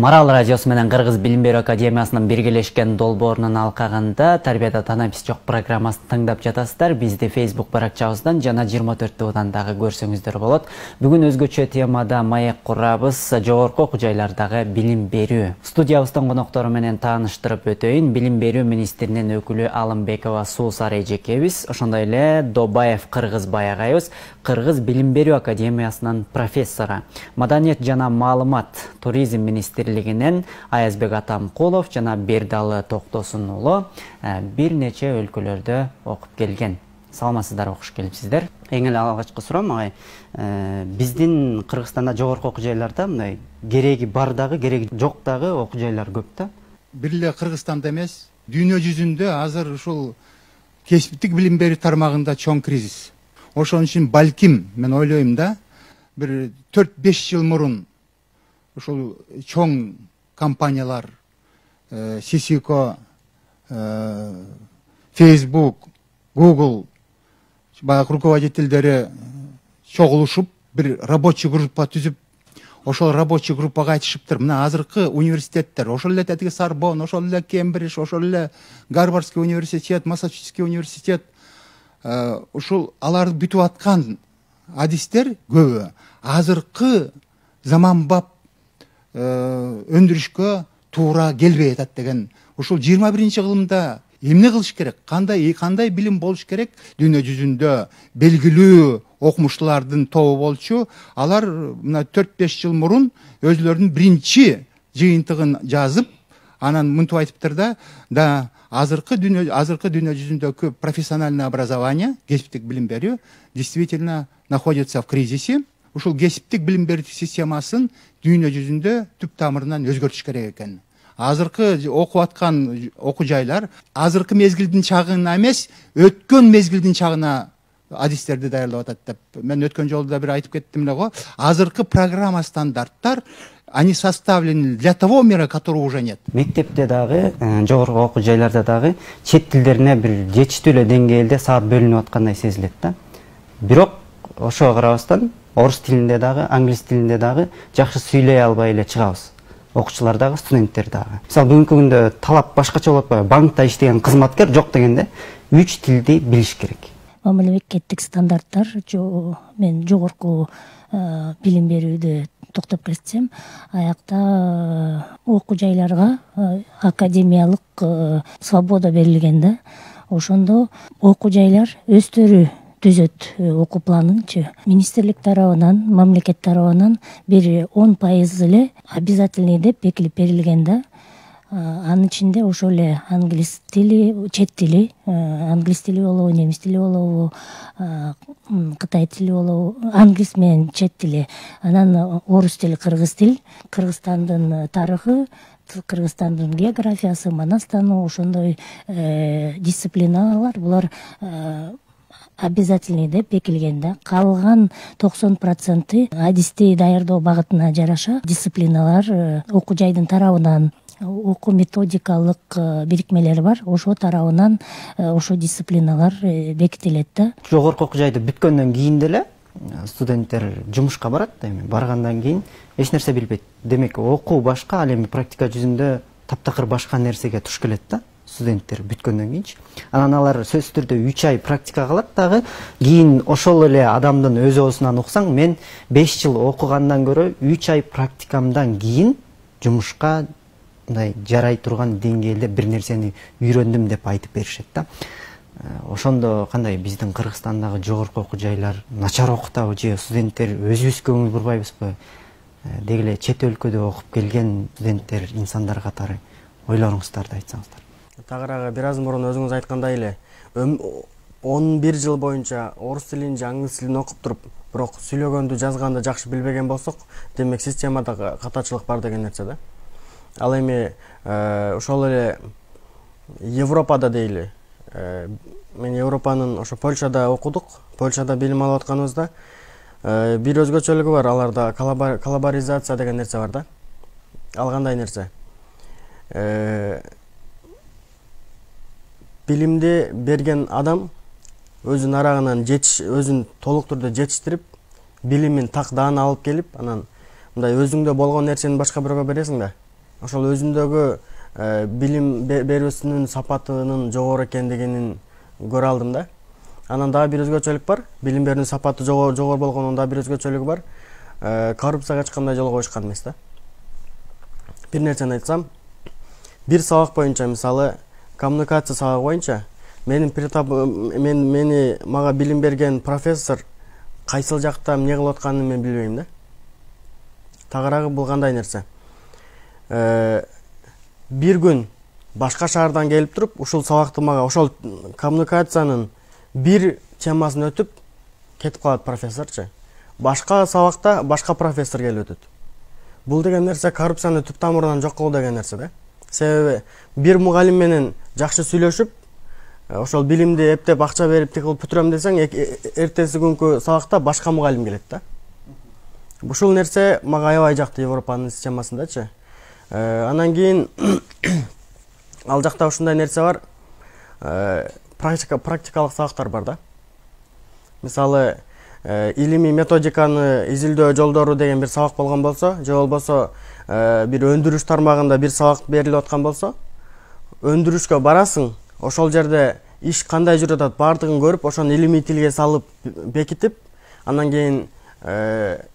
Марал радиосы менен Кыргыз билим берүү академиясынын биргелешкен долбоорунун алкагында Тарбияда танабиз жок программасын тыңдап жатасыздар. Бизди Facebook баракчабыздан жана 24 удандагы көрсөңүздөр болот. Бүгүн өзгөчө темада маек курабыз, жогорку окуу жайлардагы билим берүү. Студиябыздын коноктору менен тааныштырып өтөйүн. Билим берүү министринин өкүлү Алымбекова Суусар эжекебиз, ошондой эле Добаев Кыргызбай агайыбыз, Кыргыз билим берүү академиясынын профессору. Маданият жана маалымат туризм министрлигинен Аязбек Атамкулов жана Бердалы Токтосун уулу бир нече өлкөлөрдө окуп келген. Саламатсыздар, окуш келипсиздер. Эң эле алгачкы суроом агай, биздин Кыргызстанда жогорку окуу жайларда мындай кереги бар дагы, кереги жок дагы окуу жайлар көп да. Бир эле Кыргызстанда эмес, дүйнө жүзүндө азыр ушул кесиптик билим берүү тармагында чоң кризис. Ошон үчүн балким мен ойлойм да, бир 4-5 жыл мурун ушул чоң компаниялар, Сисико, Facebook, Google баягы руководителдери чогулушуп, бир рабочий группа түзүп, ошол рабочий группага айтышыптыр. Мына азыркы университеттер, ошол эле тетиги Сорбонна, ошол эле Кембридж, ошол эле Гарвардский университет, Массачусетский университет, ушул аларды бүтүп аткан адистер көбү азыркы заманбап өндүрүшкө туура келбей атат деген. Ушул 21-кылымда эмне кылыш керек? Кандай билим болуш керек? Дүйнө жүзүндө белгилүү окумуштуулардын тобу болчу. Алар мына 4-5 жыл мурун өзлөрүнүн биринчи жыйынтыгын жазып, анан мынтип айтыптыр да, азыркы дүйнө жүзүндө көп профессиональное образование, кесиптик билим берүү действительно находится в кризисе. Ушул кесиптик билим берүү системасын дүйнө жүзүндө түп тамырынан өзгөртүш керек экен. Азыркы окуп аткан окуу жайлар азыркы мезгилдин чагына эмес, өткөн мезгилдин чагына адистерди даярдап атат деп. Мен өткөн жолу да бир айтып кеттим эле го. Азыркы программа стандарттар они составлены для того мира, которого уже нет. Мектепте дагы, жогорку окуу жайларда дагы чет тилдерине бир жетиштүү эле деңгээлде саат бөлүнүп аткандай сезилет да. Бирок ошого карабастан орус тилинде дагы, англис тилинде дагы жакшы сүйлөй албай эле чыгабыз. Окуучулар дагы, студенттер дагы. Мисалы бүгүнкү күндө талап башкача болуп атпайбы? Банкта иштеген кызматкер жок дегенде 3 тилди билиш керек. Мамлекеттик стандарттар, мен жогорку билим берүүдө токтоп кетсем, аякта окуу жайларга академиялык свобода берилген да. Ошондо окуу жайлар өздөрү түзөт окуу планынчы. Министрлик тарабынан, мамлекет тарабынан бир 10% эле обязательный деп бекилип берилген да. Анын ичинде ошол эле англис тили, чет тили, англис тили болобу, немис тили болобу, кытай тили болобу, англис менен чет тили, анан орус тили, кыргыз тил, Кыргызстандын тарыхы, Кыргызстандын географиясы, Манастану, ошондой дисциплиналар, булар обязательный деп бекилген да. Калган 90% адисти даярдоо багытына жараша дисциплиналар окуу жайдын тарабынан, окуу методикалык бирикмелер бар, ошо тарабынан ошо дисциплиналар бекитилет да. Жогорку окуу жайды бүткөндөн кийин деле студенттер жумушка барат да, баргандан кийин эч нерсе билбейт. Демек, окуу башка, ал эми практика жүзүндө таптакыр башка нерсеге туш келет да. Студенттер бүткөндөн кийинчи. Анан алар сөзсүз түрдө 3 ай практика кылат дагы. Кийин ошол эле адамдын өз оозунан уксаң, мен 5 жыл окугандан көрө 3 ай практикамдан кийин жумушка мындай жарай турган деңгээлде бир нерсени үйрөндүм деп айтып беришет да. Ошондо кандай биздин Кыргызстандагы жогорку окуу жайлар начар окутабы же студенттер өзүбүз көңүл бурбайбызбы? Деги эле чет өлкөдө окуп келген студенттер, инсандар катары ойлоруңуздарды айтсаңыздар. Тагырага бир аз мурун өзүңүз айткандай эле 11 жыл боюнча орус тилин же англис тилин окуп туруп, бирок сүйлөгөндү, жазганды жакшы билбеген болсок, демек системада катачылык бар деген нерсе да. Ал эми ошол эле Европада дейли. Мен Европанын ошо Польшада окудук. Польшада билим алып атканыбызда бир өзгөчөлүгү бар, аларда коллаборизация деген нерсе бар да. Ал кандай нерсе? Билимди берген адам өзүнүн арагынан өзүн толук түрдө жетиштирип, билимин так даана алып келип, анан мындай өзүңдө болгон нерсени башка бирөөгө бересиң да. ошол өзүндөгү билим берүүсүнүн сапатынын жогору экендигин көрө алдым да. Анан дагы бир өзгөчөлүк бар. Билим берүүнүн сапаты жогору болгонунун дагы бир өзгөчөлүгү бар. Коррупцияга эч кандай жол коюшкан эмес да. Бир нерсени айтсам, бир сабак боюнча, мисалы, коммуникация сабагы боюнча мага билим берген профессор кайсыл жакта эмне кылып атканын мен билбейм да. Тагыраагы бул кандай нерсе? Бир күн башка шаардан келип туруп, ушул сабакты мага, ошол коммуникациянын бир темасын өтүп кетип калат профессорчу. Башка сабакта башка профессор келип өтөт. Бул деген нерсе коррупцияны түп тамырынан жок кылуу деген нерсе да. Себеби бир мугалим менен жакшы сүйлөшүп, ошол билимди эптеп акча берип тигил бүтүрөм десең, эртеси күнкү сабакта башка мугалим келет да. Ушул нерсе мага аябай жакты Европанын системасындачы. Анан кийин ал жакта ушундай нерсе бар. Практикалык сабактар бар да. Мисалы, илимий методиканы изилдөө жолдору деген бир сабак болгон болсо, же болбосо бир өндүрүш тармагында бир сабак берилип аткан болсо, өндүрүшкө барасың, ошол жерде иш кандай жүрүп атат баардыгын көрүп, ошону илимий тилге салып бекитип, анан кийин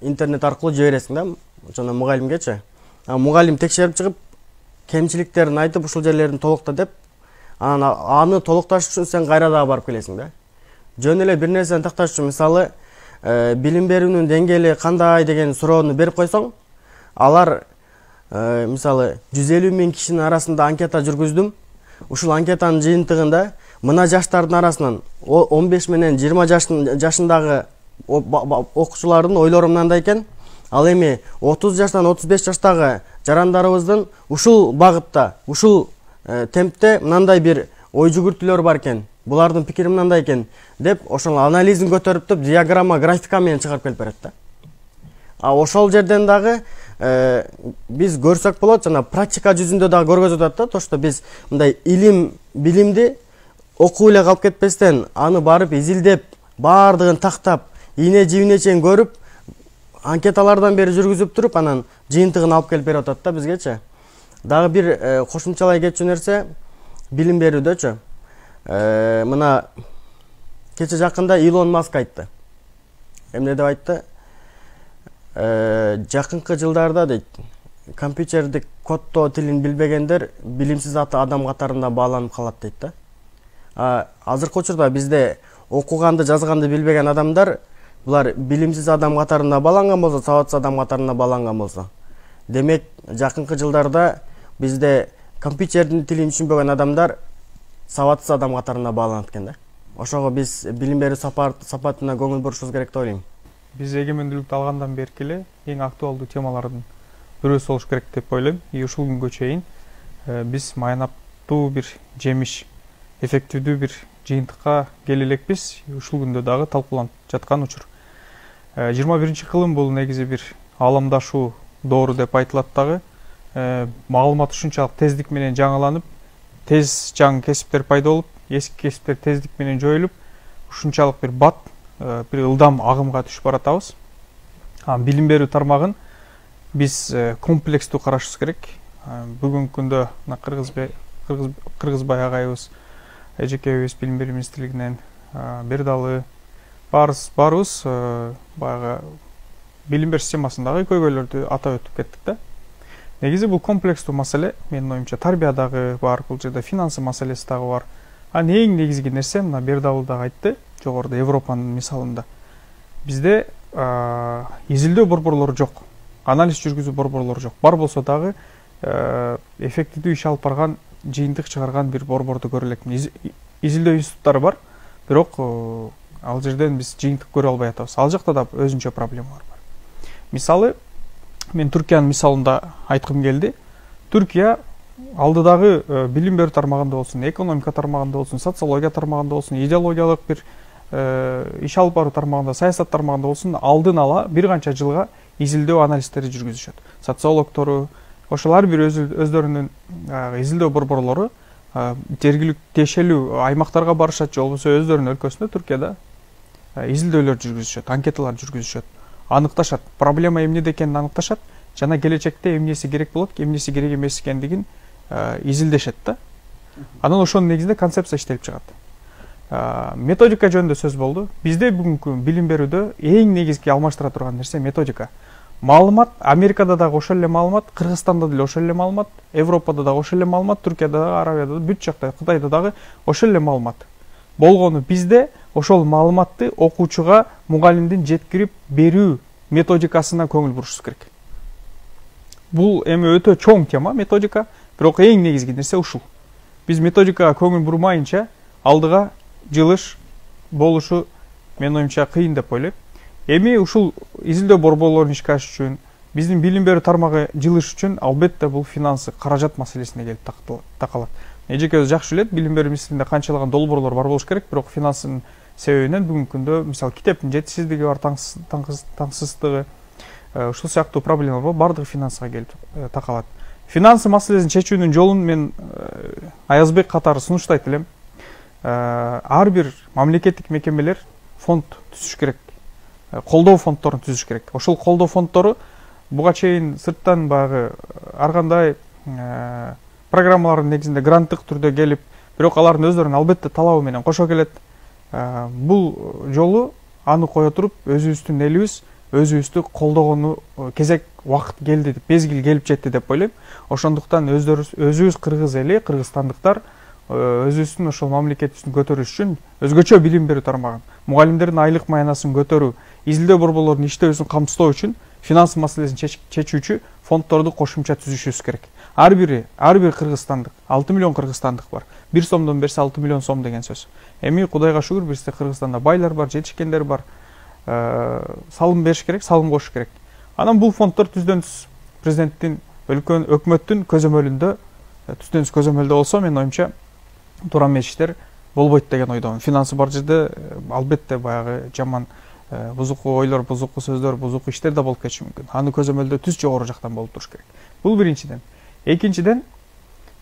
интернет аркылуу жибересиң да, жана мугалимгечи. Мугалим текшерип чыгып, кемчиликтерин айтып, ушул жерлерин толукта деп, анан аны толукташ үчүн сен кайра дагы барып келесиң да. Жөн эле бир нерсени такташ үчүн, мисалы, билим берүүнүн деңгээли кандай деген суроону берип койсоң, алар мисалы 150 000 кишинин арасында анкета жүргүздүм. Ушул анкетанын жыйынтыгында мына жаштардын арасынан 15 менен 20 жашындагы окуучулардын ойлору мындай экен. Ал эми 30 жаштан 35 жаштагы жарандарыбыздын ушул багытта, ушул темпте мындай бир ой жүгүртүүлөр бар экен. Булардын пикири мындай экен деп, ошол анализин көтөрүп туруп, диаграмма, графика менен чыгарып келип берет да. Ошол жерден дагы биз көрсөк болот, жана практика жүзүндө дагы көргөзүп атат да, то что биз мындай билимди окуп эле калып кетпестен, аны барып изилдеп, баардыгын тактап, ийне жибине чейин көрүп, анкеталардан бери жүргүзүп туруп, анан жыйынтыгын алып келип берип атат да бизгечи. Дагы бир кошумчалай кетчү нерсе билим берүүдөчү. Мына кече жакында Илон Маск айтты. Эмне деп айтты? Жакынкы жылдарда дейт, компьютердик коддоо тилин билбегендер билимсиз адам катарында бааланып калат дейт да. Азыркы учурда бизде окуганды, жазганды билбеген адамдар, булар билимсиз адам катарында бааланган болсо, сабатсыз адам катарында бааланган болсо. Демек, жакынкы жылдарда бизде компьютердин тилин түшүнбөгөн адамдар сабатсыз адам катарында бааланат экен да. Ошого биз билим берүү сапатына көңүл бурушубуз керек деп ойлойм. Биз эгемендүүлүктү алгандан берки эле эң актуалдуу темалардын бирөөсү болуш керек деп ойлойм. Ушул күнгө чейин биз маянаттуу бир жемиш, эффективдүү бир жыйынтыкка келе элекпиз. Ушул күндө дагы талкууланып жаткан учур. 21-кылым бул негизи бир ааламдашуу доору деп айтылат дагы. Маалымат ушунчалык тездик менен жаңыланып, тез жаңы кесиптер пайда болуп, эски кесиптер тездик менен жоюлуп, ушунчалык бир бат, бир ылдам агымга түшүп баратабыз. Билим берүү тармагын биз комплекстүү карашыбыз керек. Бүгүнкү күндө Кыргызбай агайыбыз, эжекебиз билим берүү министрлигинен Бердалы баарыбыз баягы билим берүү системасындагы көйгөйлөрдү атап өтүп кеттик да. Негизи бул комплекстүү маселе, менин оюмча тарбия дагы бар, бул жерде финансы маселеси дагы бар. Эң негизги нерсе мына Бердалы дагы айтты, жогоруда Европанын мисалында. Бизде изилдөө борборлору жок, анализ жүргүзүү борборлору жок. Бар болсо дагы эффективдүү иш алып барган, жыйынтык чыгарган бир борборду көрө элекмин. Изилдөө институттары бар, бирок ал жерден биз жыйынтык көрө албай атабыз. Ал жакта да өзүнчө проблемалар бар. Мисалы, мен Түркиянын мисалында айткым келди. Түркия алдыдагы билим берүү тармагында болсун, экономика тармагында болсун, социология тармагында болсун, идеологиялык бир иш алып баруу тармагында, саясат тармагында болсун, алдын ала бир канча жылга изилдөө анализдери жүргүзүшөт. Социологтору, ошолар бир өздөрүнүн изилдөө борборлору тиешелүү аймактарга барышат, же болбосо өздөрүнүн өлкөсүндө Түркияда изилдөөлөр жүргүзүшөт, анкеталар жүргүзүшөт, аныкташат, проблема эмнеде экенин аныкташат, жана келечекте эмнеси керек болот, эмнеси керек эмес экендигин изилдешет да. Анан ошонун негизинде концепция иштелип чыгат. Методика жөнүндө сөз болду. Бизде бүгүнкү билим берүүдө эң негизги алмаштыра турган нерсе методика. Маалымат Америкада дагы ошол эле маалымат, Кыргызстанда деле ошол эле маалымат, Европада дагы ошол эле маалымат, Түркияда дагы, Арабияда дагы, бүт жакта, Кытайда дагы ошол эле маалымат. Болгону бизде ошол маалыматты окуучуга мугалимдин жеткирип берүү методикасына көңүл бурушубуз керек. Бул эми өтө чоң тема методика, бирок эң негизги нерсе ушул. Биз методикага көңүл бурмайынча алдыга жылыш болушу менин оюмча кыйын деп ойлойм. Эми ушул изилдөө борборлорун ишке ашыш үчүн, биздин билим берүү тармагы жылыш үчүн албетте бул финансы, каражат маселесине келип такалат. Эжекебиз жакшы билет, билим берүү министрлигинде канчалаган долбоорлор бар болуш керек, бирок финанстын себебинен бүгүнкү күндө мисалы китептин жетишсиздиги бар, таңсыздыгы, ушул сыяктуу проблемалар бар, бардыгы финансыга келип такалат. Финансы маселесин чечүүнүн жолун мен Аязбек катары сунуштайт элем. Ар бир мамлекеттик мекемелер фонд түзүш керек. Колдоо фонддорун түзүш керек. Ошол колдоо фонддору буга чейин сырттан багы ар кандай программалардын негизинде гранттык түрдө келип, бирок алардын өздөрүнүн албетте талабы менен кошо келет. Бул жолу аны кое туруп, өзүбүздүн элибиз өзүбүздү колдогону кезек убакыт келди деп, мезгил келип жетти деп ойлойм. Ошондуктан өзүбүз кыргыз эли, кыргызстандыктар өзүбүздүн ошол мамлекетибиздин көтөрүш үчүн өзгөчө билим берүү тармагын, мугалимдердин айлык маянасын көтөрүү, изилдөө борборлорунун иштөөсүн камсыздоо үчүн финанс маселесин чечүүчү фонддорду кошумча түзүшүбүз керек. Ар бир кыргызстандык, 6 миллион кыргызстандык бар. 1 сомдон берсе 6 миллион сом деген сөз. Эми Кудайга шүгүр, бизде Кыргызстанда байлар бар, жетишкендер бар. Салым бериш керек, салым кошуш керек. Анан бул фонддор түздөн-түз президенттин, өлкөнүн, өкмөттүн көзөмөлүндө, түздөн-түз көзөмөлдө болсо, менин оюмча туура эмес иштер болбойт деген ойдомун. Финансы бар жерде албетте баягы жаман бузуку ойлор, бузуку сөздөр, бузуку иштер да болуп кетиши мүмкүн. Аны көзөмөлдөө түз жогору жактан болуп туруш керек. Бул биринчиден. Экинчиден,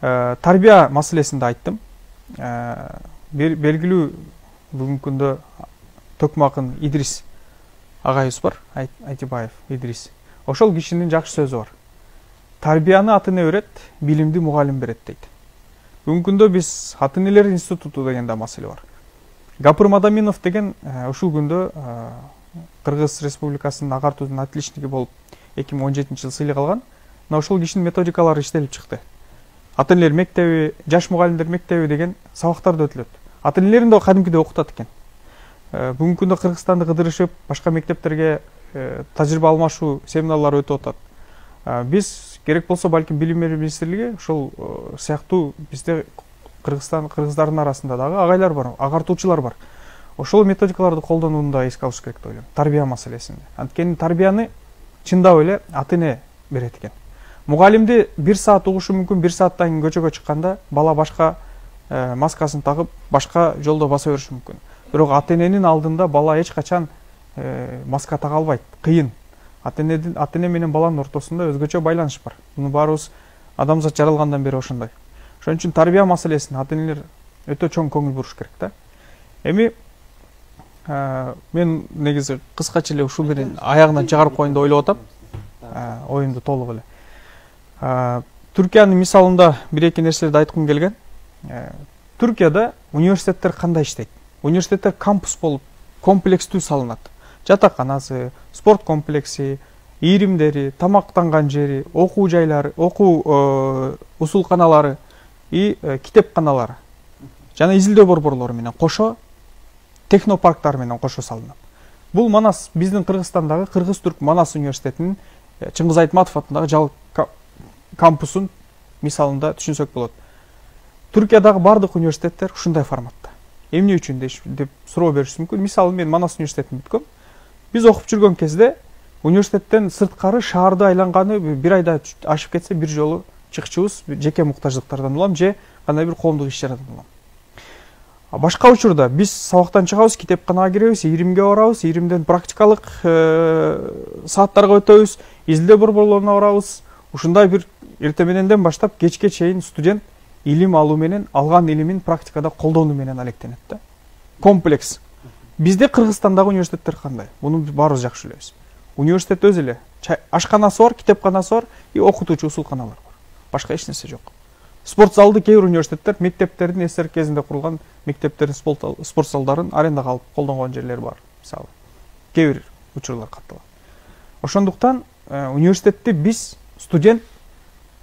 тарбия маселесинде айттым. Белгилүү бүгүнкү күндө төкмө акын Идрис агайыбыз бар, Айтибаев Идрис. Ошол кишинин жакшы сөзү бар. Тарбияны ата эне берет, билимди мугалим берет дейт. Бүгүнкү күндө биз ата энелер институту деген да маселе бар. Гапыр Мадаминов деген ушул күндө Кыргыз Республикасынын агартуунун отличниги болуп 2017-жылы сыйлык алган. Мына ошол кишинин методикалары иштелип чыкты. Ата энелер мектеби, жаш мугалимдер мектеби деген сабактарды өтүлөт. Ата энелерин да кадимкидей окутат экен. Бүгүнкү күндө Кыргызстанды кыдырышып, башка мектептерге тажрыйба алмашуу семинарлар өтүп атат. Биз керек болсо балким билим берүү министрлиги ошол сыяктуу бизде кыргыздардын арасында дагы агайлар бар, агартуучулар бар. Ошол методикаларды колдонууну да эске алыш керек деп ойлойм. Тарбия маселесинде. Анткени тарбияны чындап эле ата эне берет экен. Мугалимди 1 саат угушу мүмкүн, 1 сааттан кийин көчөгө чыкканда бала башка маскасын тагып, башка жолдо баса бериши мүмкүн. Бирок ата эненин алдында бала эч качан маска тага албайт, кыйын. Ата эне менен баланын ортосунда өзгөчө байланыш бар. Муну баарыбыз адамзат жаралгандан бери ошондой. Ошон үчүн тарбия маселесине ата энелер өтө чоң көңүл буруш керек да. Эми мен негизи кыскача эле ушул менен аягына чыгарып коеюн деп ойлоп атам. Оюмду толук эле. Түркиянын мисалында бир-эки нерселерди айткым келген. Түркияда университеттер кандай иштейт? Университеттер кампус болуп, комплекстүү салынат. Жатаканасы, спорт комплекси, ийримдери, тамактанган жери, окуу жайлары, окуу усулканалары и китепканалары жана изилдөө борборлору менен кошо, технопарктар менен кошо салынат. Бул Манас, биздин Кыргызстандагы Кыргыз-Түрк Манас университетинин Чыңгыз Айтматов атындагы жал кампусун мисалында түшүнсөк болот. Түркиядагы бардык университеттер ушундай форматта. Эмне үчүн деп суроо бериши мүмкүн. Мисалы мен Манас университетин бүткөм. Биз окуп жүргөн кезде университеттен сырткары шаарды айланганы бир айда ашып кетсе бир жолу чыкчубуз жеке муктаждыктардан улам же кандай бир коомдук иш-чарадан улам. Башка учурда биз сабактан чыгабыз, китепканага киребиз, ийримге барабыз, ийримден практикалык сааттарга өтөбүз, изилдөө борборлоруна барабыз. Ушундай бир эртең мененден баштап кечке чейин студент илим алуу менен алган илимин практикада колдонуу менен алектенет да. Комплекс. Бизде Кыргызстандагы университеттер кандай? Муну баарыбыз жакшы билебиз. Университет өзү эле ашканасы бар, китепканасы бар, окутуучу усулканалар бар. Башка эч нерсе жок. Спорт залды кээ бир университеттер мектептердин эсер кезинде курулган мектептердин спорт залдарын арендага алып колдонгон жерлер бар. Мисалы, кээ бир учурлар катталат. Ошондуктан университетте биз студент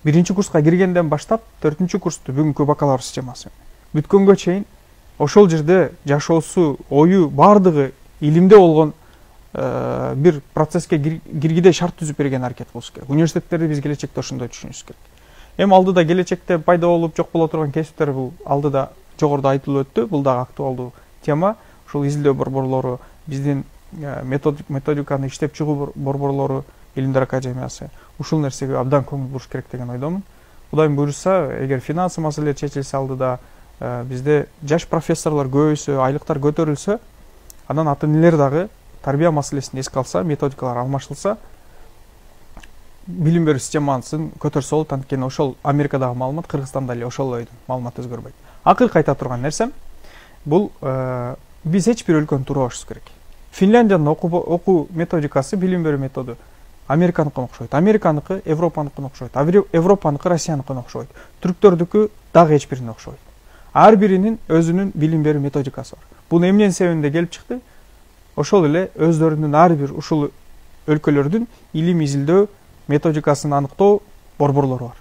биринчи курска киргенден баштап 4-чү курсту бүгүнкү бакалавр системасы бүткөнгө чейин ошол жерде жашоосу, ою бардыгы илимде болгон бир процесске киргидей шарт түзүп берген аракет болуш керек. Университеттерди биз келечекте ошондой түшүнүшүбүз керек. Эми алдыда келечекте пайда болуп жок боло турган кесиптер бул алдыда жогоруда айтылып өттү. Бул дагы актуалдуу тема. Ушул изилдөө борборлору, биздин методиканы иштеп чыгуу борборлору, Илимдер академиясы ушул нерсеге абдан көңүл буруш керек деген ойдомун. Кудайым буйруса, эгер финансы маселе чечилсе алдыда бизде жаш профессорлор көбөйсө, айлыктар көтөрүлсө, анан ата энелер дагы тарбия маселесин эске алса, методикалар алмашылса, билим берүү системасын көтөрсө болот. Анткени ошол Америкадагы маалымат, Кыргызстанда эле ошол ойдун маалымат өзгөрбөйт. Акыркы айта турган нерсем бул биз эч бир өлкөнү туурабашыбыз керек. Финляндиянын окуу методикасы, билим берүү методу Американыкына окшойт, Американыкы Европаныкына окшойт, Европаныкы Россияныкына окшойт, түрктөрдүкү дагы эч бирине окшойт. Ар биринин өзүнүн билим берүү методикасы бар. Бул эмненин себебинде келип чыкты? Ошол эле өздөрүнүн ар бир ушул өлкөлөрдүн илим изилдөө методикасын аныктоо борборлору бар.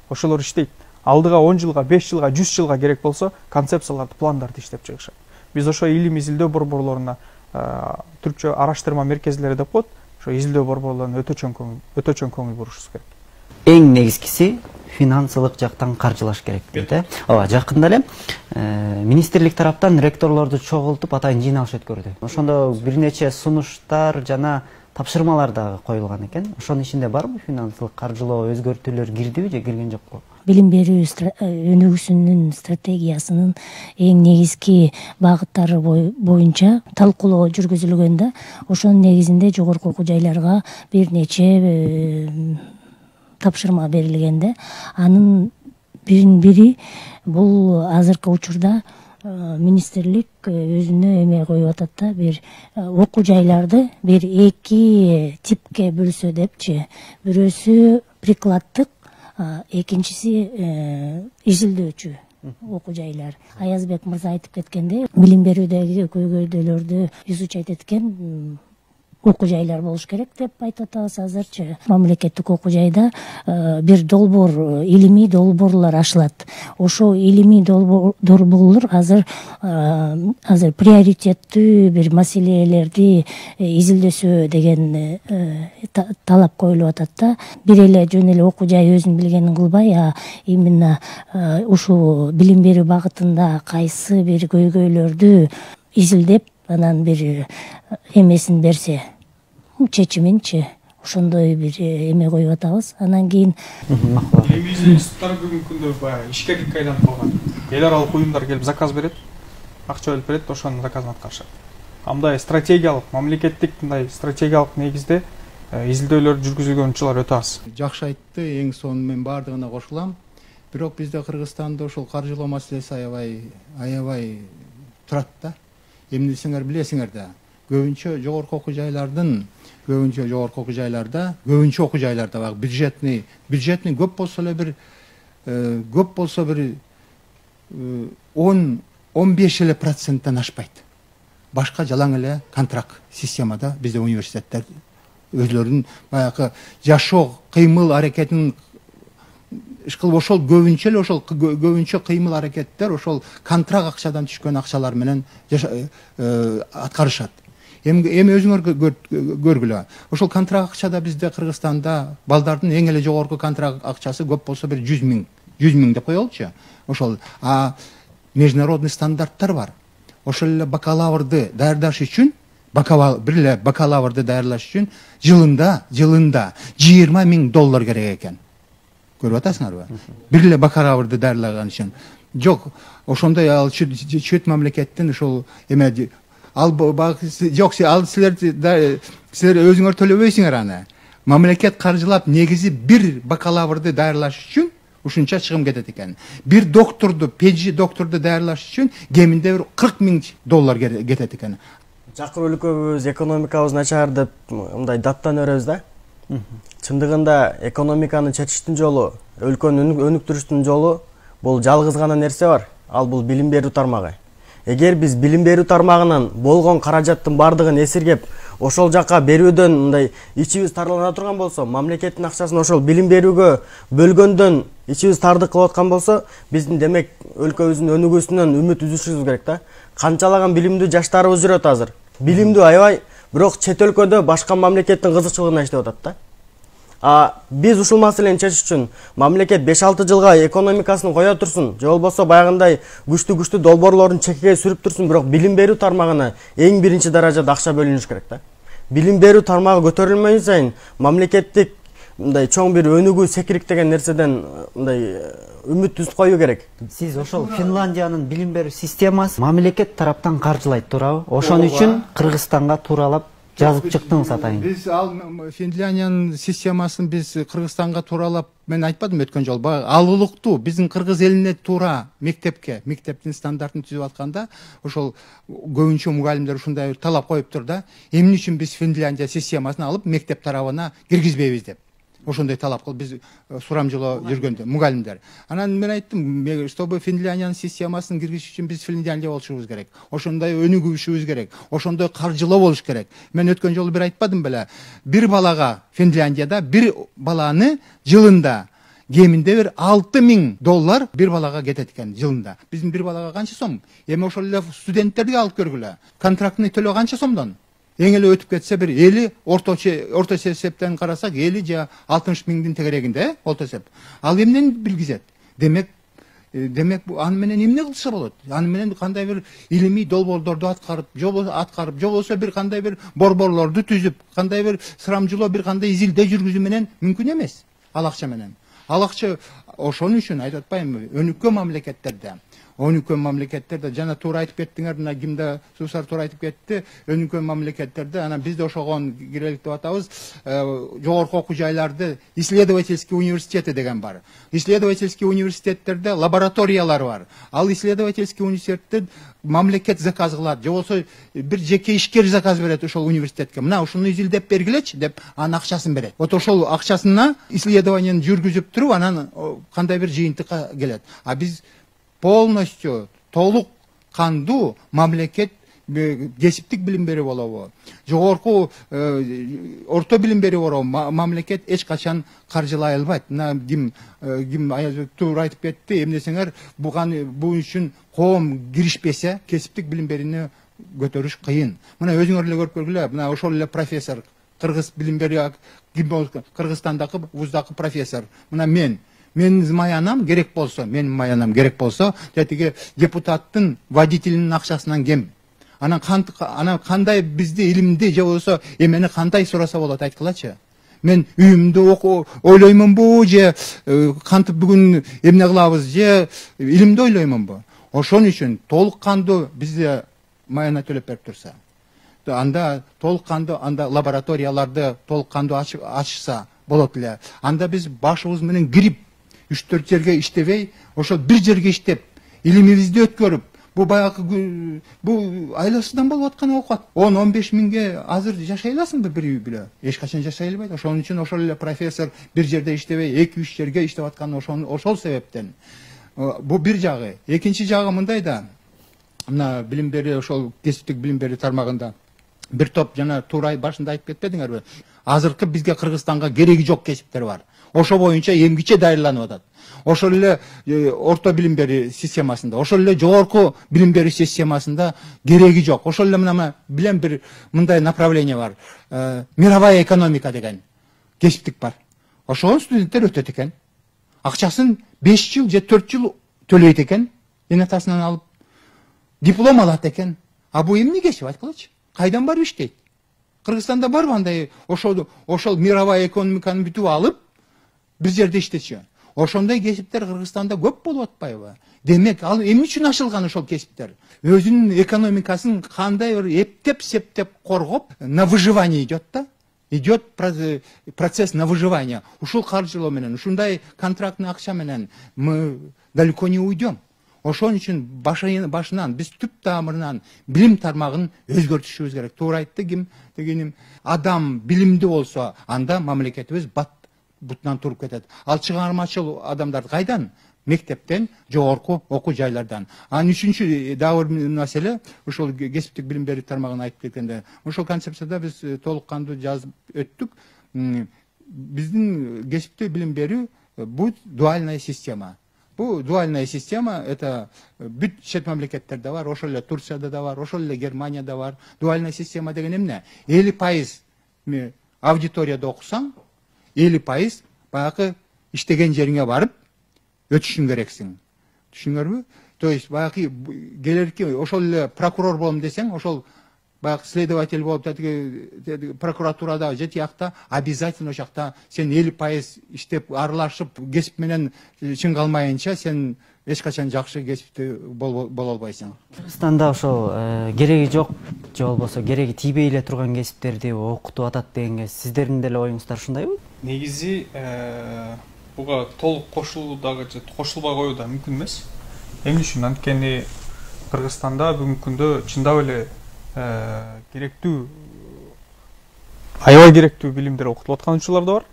Ошолор иштейт. Алдыга 10 жылга, 5 жылга, 100 жылга керек болсо, концепцияларды, пландарды иштеп чыгышат. Биз ошо илим изилдөө борборлоруна түркчө араштырма меркезлери деп коет. Ошо изилдөө борборлоруна өтө чоң көңүл бурушубуз керек. Эң негизгиси финансылык жактан каржылаш керек дейт. Ооба, жакында эле министрлик тараптан ректорлорду чогултуп атайын жыйналыш өткөрдү. Ошондо бир нече сунуштар жана тапшырмалар дагы коюлган экен. Ошонун ичинде барбы финансылык каржылоо өзгөртүүлөр кирдиби же кирген жокпу? Билим берүү өнүгүүсүнүн стратегиясынын эң негизги багыттары боюнча талкуулоо жүргүзүлгөндө, ошонун негизинде жогорку окуу жайларга бир нече тапшырма берилгенде, анын бирин бири бул азыркы учурда министрлик өзүнө эме коюп атат да, бир окуу жайларды бир эки типке бөлсө депчи. Бирөөсү прикладдык, экинчиси изилдөөчү окуу жайлар. Аязбек мырза айтып кеткендей, билим берүүдөгү көйгөйлөрдү изучать эткен окуу жайлар болуш керек деп айтып атабыз азырчы. Мамлекеттик окуу жайда бир долбоор, илимий долбоорлор ачылат. Ошо илимий долбоорлор азыр приоритеттүү бир маселелерди изилдесө деген талап коюлуп атат да. Бир эле жөн эле окуу жай өзүн билгенин кылбай, именно ушул билим берүү багытында кайсы бир көйгөйлөрдү изилдеп, анан бир эмесин берсе, чечиминчи, ошондой бир эме коюп атабыз. Анан кийин Биздин институттар бүгүнкү күндө баягы ишкерликке айланып калган. Эл аралык уюмдар келип заказ берет, акча бөлүп берет, ошонун заказын аткарышат. Мындай стратегиялык, мамлекеттик мындай стратегиялык негизде изилдөөлөр жүргүзүлгөн учурлар өтө аз. Жакшы айтты, эң сонун мен бардыгына кошулам. Бирок бизде Кыргызстанда ошол каржылоо маселеси аябай турат да. Эмне десеңер билесиңер да. Көбүнчө жогорку окуу жайларда, баг бюджетный көп болсо бир 10-15 эле проценттен ашпайт. Башка жалаң эле контракт системада бизде университеттер өзлөрүнүн баягы жашоо кыймыл аракетин ишкылып ошол көбүнчө кыймыл аракеттер ошол контракт акчадан түшкөн акчалар менен аткарышат. Эми өзүңөр көргүлө. Ошол контракт акчада бизде Кыргызстанда балдардын эң эле жогорку контракт акчасы көп болсо бир 100 миң деп коелучу. Ошол международный стандарттар бар. Ошол эле бакалаврды даярдаш үчүн жылында $20 миң керек экен. Көрүп атасыңарбы? Бир эле бакалаврды даярлаган үчүн. Жок, ошондой ал чөт мамлекеттин ошол эме жок, силер өзүңөр төлөбөйсүңөр аны. Мамлекет каржылап негизи бир бакалаврды даярдаш үчүн ушунча чыгым кетет экен. Бир докторду, PhD докторду даярлаш үчүн кеминде бир $40 миң кетет экен. Жакыр өлкөбүз экономикабыз начар деп мындай даттан өрөбүз да. Чындыгында экономиканы чечиштин жолу, өлкөнү өнүктүрүштүн жолу бул жалгыз гана нерсе бар. Ал бул билим берүү тармагы. Эгер биз билим берүү тармагынан болгон каражаттын бардыгын эсиргеп, ошол жака берүүдөн мындай ичибиз тарлана турган болсо, мамлекеттин акчасын ошол билим берүүгө бөлгөндөн ичибиз тардык кылып аткан болсо, биздин демек өлкөбүздүн өнүгүүсүнөн үмүт үзүшүбүз керек да. Канчалаган билимдүү жаштарыбыз жүрөт азыр. Билимдүү аябай, бирок чет өлкөдө башка мамлекеттин кызыкчылыгына иштеп атат да. Биз ушул маселени чечиш үчүн мамлекет 5-6 жылга экономикасын кое турсун, же болбосо баягындай күчтүү долбоорлорун чекеге сүрүп турсун, бирок билим берүү тармагына эң биринчи даражада акча бөлүнүш керек да. Билим берүү тармагы көтөрүлмөйүн сайын мамлекеттик мындай чоң бир өнүгүү секирик деген нерседен мындай үмүт үзүп коюу керек. Сиз ошол Финляндиянын билим берүү системасы мамлекет тараптан каржылайт туурабы? Ошон үчүн Кыргызстанга тууралап жазып чыктыңыз атайын. Биз ал Финляндиянын системасын биз Кыргызстанга тууралап мен айтпадым өткөн жолу. Ал улуктуу биздин кыргыз элине туура мектептин стандартын түзүп атканда ошол көбүнчө мугалимдер ушундай талап коюптур да. Эмне үчүн биз Финляндия системасын алып мектеп тарабына киргизбейбиз деп. Ошондой талап кылып биз сурамжылоо жүргөндө мугалимдер. Анан мен айттым, чтобы Финляндиянын системасын киргизиш үчүн биз Финляндия болушубуз керек. Ошондой өнүгүшүбүз керек. Ошондой каржылоо болуш керек. Мен өткөн жолу бир айтпадым беле? Бир балага Финляндияда бир баланы жылында кеминде бир $6.000 бир балага кетет экен жылында. Биздин бир балага канча сом? Эми ошол эле студенттерди алып көргүлө. Контрактный төлөө канча сомдон? Эң эле өтүп кетсе бир 50 орто эсептен карасак 50 же 60 миңдин тегерегинде орто эсеп. Ал эмнени билгизет? Демек аны менен эмне кылса болот? Аны менен кандай бир илимий долбоорлорду аткарып, же болбосо бир кандай бир борборлорду түзүп, кандай бир сурамжылоо, бир кандай изилдөө жүргүзүү менен мүмкүн эмес. Ал акча менен. Ал акча ошон үчүн айтып атпаймынбы? Өнүккөн мамлекеттерде жана туура айтып кеттиңер, мына кимде Сусар туура айтып кетти, өнүккөн мамлекеттерде анан биз да ошогон кирелик деп атабыз, жогорку окуу жайларды исследовательский университети деген бар. Исследовательский университеттерде лабораториялар бар. Ал исследовательский университетте мамлекет заказ кылат, же болбосо бир жеке ишкер заказ берет ошол университетке. Мына ушуну изилдеп бергилечи деп анын акчасын берет. Вот ошол акчасына исследованияны жүргүзүп туруп анан кандай бир жыйынтыкка келет. А биз полностью толук кандуу мамлекет кесиптик билим берүү болобу, жогорку орто билим берүү болобу мамлекет эч качан каржылай албайт. Мына ким туура айтып кетти, эмнесеңер бул үчүн коом киришпесе кесиптик билим берүүнү көтөрүш кыйын. Мына өзүңөр эле көрүп көргүлө, мына ошол эле профессор, кыргыз билим берүү Кыргызстандагы вуздагы профессор. Мына менин маянам керек болсо, тетиги депутаттын водителинин акчасынан кем. Анан кандай бизди илимди же болсо эмени кандай сураса болот айткылачы. Мен үйүмдү ойлоймунбу же кантип бүгүн эмне кылабыз же илимди ойлоймунбу. Ошон үчүн толук кандуу бизде маяна төлөп берип турса, анда толук кандуу анда лабораторияларды толук кандуу ачса болот эле. Анда биз башыбыз менен кирип 3-4 жерге иштебей, ошол бир жерге иштеп, илимибизди өткөрүп, бул айласынан болуп аткан окуат. 10-15 миңге азыр жашай аласыңбы бир үй биле? Эч качан жашай албайт. Ошон үчүн ошол эле профессор бир жерде иштебей, 2-3 жерге иштеп аткан ошол себептен. Бул бир жагы. Экинчи жагы мындай да. Мына билим берүү, ошол кесиптик билим берүү тармагында бир топ жана туура башында айтып кетпедиңерби? Азыркы бизге Кыргызстанга кереги жок кесиптер бар. Ошо боюнча эмгиче дайырланып атат. Ошол эле орто билим берүү системасында, ошол эле жогорку билим берүү системасында кереги жок. Ошол эле мына билем бир мындай направление бар. Мировая экономика деген кесиптик бар. Ошол студенттер өтөт экен. Акчасын 5 жыл же 4 жыл төлөйт экен. Энатасынан алып диплом алат экен. А бул эмне кесип айткылачы? Кайдан барып иштейт? Кыргызстанда барбы андай ошол мировая экономиканы бүтүп алып бир жерде иштечү? Ошондой кесиптер Кыргызстанда көп болуп атпайбы? Демек, ал эмне үчүн ачылган ошол кесиптер? Өзүнүн экономикасын кандай бир эптеп-септеп коргоп, на выживание идет да? Идет процесс на выживание. Ушул каржылоо менен, ушундай контрактный акча менен мы далеко не уйдем. Ошон үчүн башынан биз түп тамырынан билим тармагын өзгөртүшүбүз керек. Туура айтты ким дегеним, адам билимдүү болсо, анда мамлекетибиз бутунан туруп кетет. Ал чыгармачыл адамдар кайдан? Мектептен, жогорку окуу жайлардан. Анын үчүнчү дагы бир маселе, ошол кесиптик билим берүү тармагын айтып кеткенде, ошол концепцияда биз толук кандуу жазып өттүк. Биздин кесиптүү билим берүү бул дуальная система. Бул дуальная система, это бүт чет мамлекеттерде бар, ошол эле Турцияда да бар, ошол эле Германияда бар. Дуальная система деген эмне? 50% аудиторияда окусаң, 50% баягы иштеген жериңе барып өтүшүң керексиң. Түшүңөрбү? То есть баягы келерки ошол эле прокурор болом десең, ошол баягы следователь болуп прокуратурада же тиякта обязательно ошакта сен 50% иштеп аралашып кесип менен чың калмайынча сен эч качан жакшы кесиптүү боло албайсың. Кыргызстанда ошол кереги жок же болбосо кереги тийбей эле турган кесиптерди окутуп атат дегенге сиздердин деле оюңуздар ушундайбы? Негизи буга толук кошулуу дагы же кошулбай коюу да мүмкүн эмес. Эмне үчүн? Анткени Кыргызстанда бүгүнкү күндө чындап эле керектүү, аябай керектүү билимдер окутулуп аткан учурлар да бар.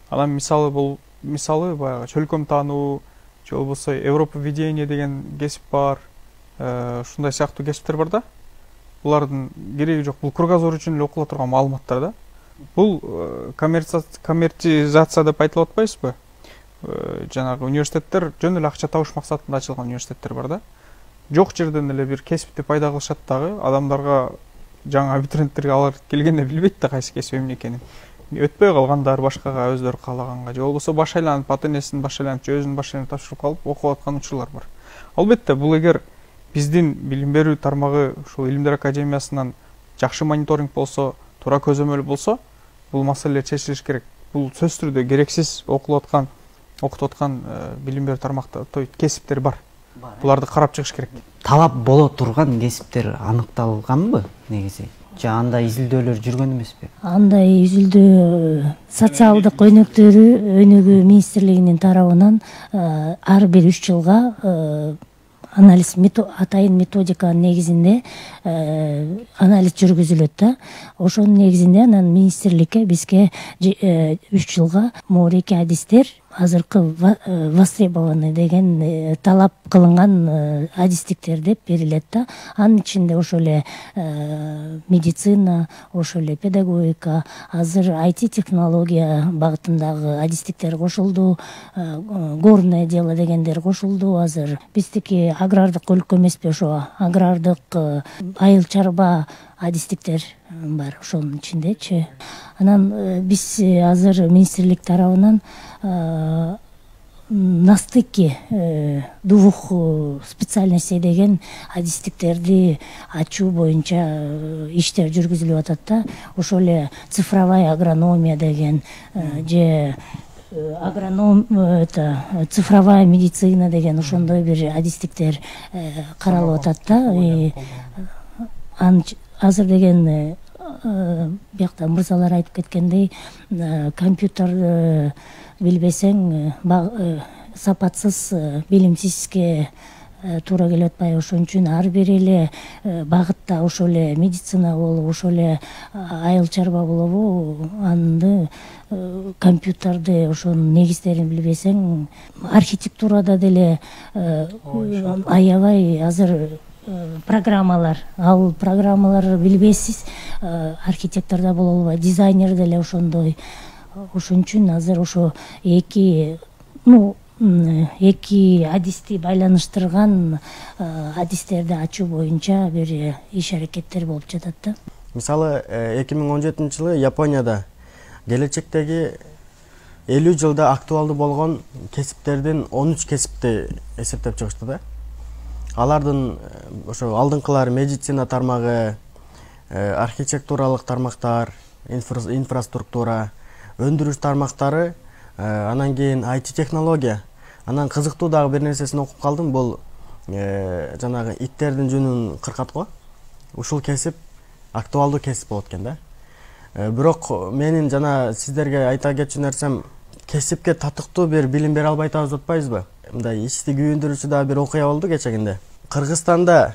Анан мисалы баягы чөлкөм таануу же болбосо Европоведение деген кесип бар. Ушундай сыяктуу кесиптер бар да. Булардын кереги жок. Бул кругозор үчүн эле окула турган маалыматтар да. Бул коммерциализация деп айтылып атпайсызбы? Жанагы университеттер жөн эле акча табыш максатында ачылган университеттер бар да. Жок жерден эле бир кесипти пайда кылышат дагы, адамдарга жаңы абитуриенттерге алар келгенде билбейт да кайсы кесип эмне экенин. Өтпөй калгандар башкага өздөрү каалаганга же болбосо баш айланып ата энесин баш айланып же өзүнүн баш айланып тапшырып калып окуп аткан учурлар бар. Албетте бул эгер биздин билим берүү тармагы ушул Илимдер академиясынан жакшы мониторинг болсо, туура көзөмөл болсо, бул маселелер чечилиш керек. Бул сөзсүз түрдө керексиз окутуп аткан билим берүү тармакта кесиптер бар. Буларды карап чыгыш керек. Талап боло турган кесиптер аныкталганбы негизи? Же андай изилдөөлөр жүргөн эмеспи? Андай изилдөө социалдык өнүгүү министрлигинин тарабынан ар бир 3 жылга анализ атайын методиканын негизинде анализ жүргүзүлөт да. Ошонун негизинде анан министрликке бизге 3 жылга моореки адистер азыркы востребованный деген талап кылынган адистиктер деп берилет да. Анын ичинде ошол эле медицина, ошол эле педагогика, азыр IT технология багытындагы адистиктер кошулду, горное дело дегендер кошулду. Азыр биздики агрардык өлкө эмеспи, ошо агрардык айыл чарба адистиктер бар ошонун ичиндечи. Анан биз азыр министрлик тарабынан на стыке двух специальностей деген адистиктерди ачуу боюнча иштер жүргүзүлүп атат да. Ошол эле цифровая агрономия деген же цифровая медицина деген ошондой бир адистиктер каралып атат да. Азыр деген биякта мырзалар айтып кеткендей, компьютер билбесең сапатсыз, билимсизге туура келип атпайбы. Ошон үчүн ар бир эле багытта, ошол эле медицина болобу, ошол эле айыл чарба болобу, анды компьютерди ошонун негиздерин билбесең, архитектурада деле аябай азыр программалар, ал программалар билбейсиз, архитекторда боло албайт, дизайнер деле ошондой. Ошон үчүн азыр ошо эки адисти байланыштырган адистерди ачуу боюнча бир иш аракеттер болуп жатат да. Мисалы 2017 жылы Японияда келечектеги 50 жылда актуалдуу болгон кесиптердин 13 кесипти эсептеп чыгышты да. Алардын ошо алдыңкылар медицина тармагы, архитектуралык тармактар, инфраструктура, өндүрүш тармактары, анан кийин IT технология. Анан кызыктуу дагы бир нерсесин окуп калдым, бул жанагы иттердин жүнүн кыркат го. Ушул кесип актуалдуу кесип болот экен да. Бирок менин жана сиздерге айта кетчү нерсем, кесипке татыктуу бир билим бере албай атабыз деп атпайбызбы? Мындай ичти күйүндүрүүчү да бир окуя болду кечегинде. Кыргызстанда